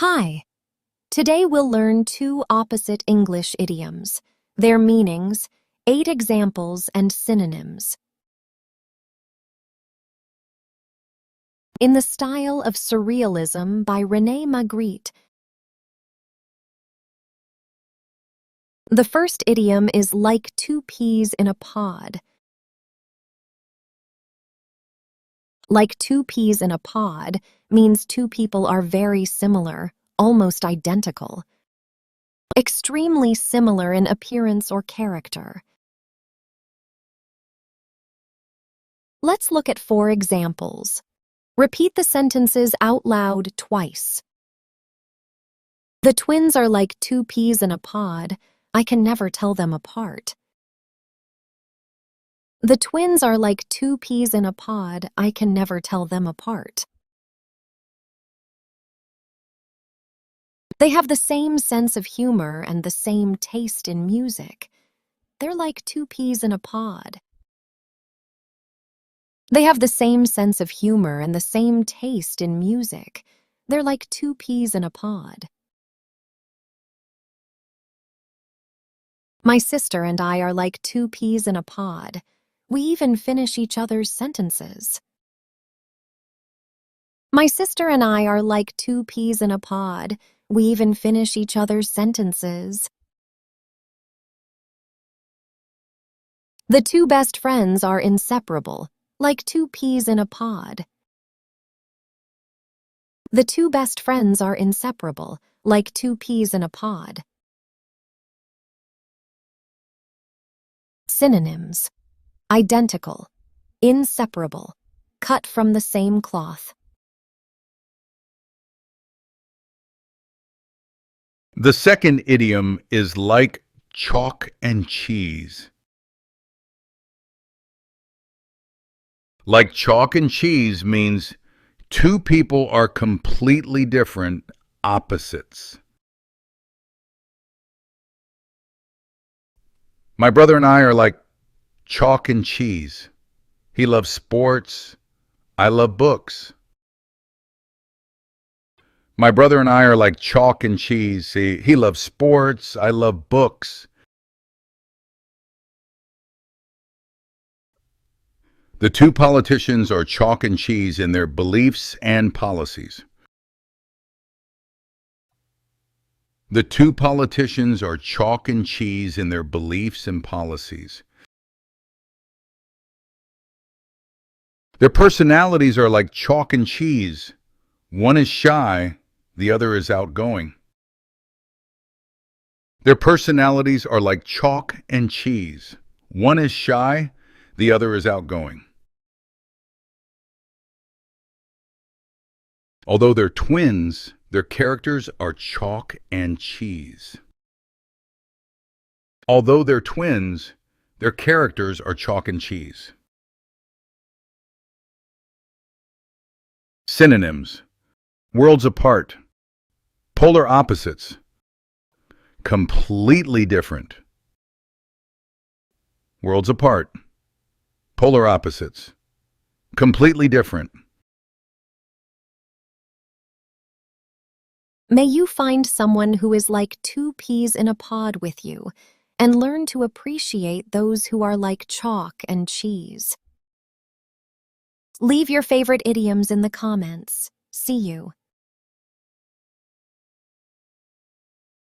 Hi! Today we'll learn two opposite English idioms, their meanings, 8 examples, and synonyms. In the Style of Surrealism by Rene Magritte. The first idiom is like 2 peas in a pod. Like 2 peas in a pod means 2 people are very similar, almost identical. Extremely similar in appearance or character. Let's look at 4 examples. Repeat the sentences out loud twice. The twins are like 2 peas in a pod. I can never tell them apart. The twins are like 2 peas in a pod. I can never tell them apart. They have the same sense of humor and the same taste in music. They're like 2 peas in a pod. They have the same sense of humor and the same taste in music. They're like 2 peas in a pod. My sister and I are like 2 peas in a pod. We even finish each other's sentences. My sister and I are like 2 peas in a pod. We even finish each other's sentences. The 2 best friends are inseparable, like 2 peas in a pod. The 2 best friends are inseparable, like 2 peas in a pod. Synonyms: identical, inseparable, cut from the same cloth. The second idiom is like chalk and cheese. Like chalk and cheese means 2 people are completely different, opposites. My brother and I are like chalk and cheese. He loves sports. I love books. My brother and I are like chalk and cheese. He loves sports. I love books. The 2 politicians are chalk and cheese in their beliefs and policies. The 2 politicians are chalk and cheese in their beliefs and policies. Their personalities are like chalk and cheese. One is shy, the other is outgoing. Their personalities are like chalk and cheese. One is shy, the other is outgoing. Although they're twins, their characters are chalk and cheese. Although they're twins, their characters are chalk and cheese. Synonyms: worlds apart, polar opposites, completely different. Worlds apart, polar opposites, completely different. May you find someone who is like 2 peas in a pod with you, and learn to appreciate those who are like chalk and cheese. Leave your favorite idioms in the comments. See you.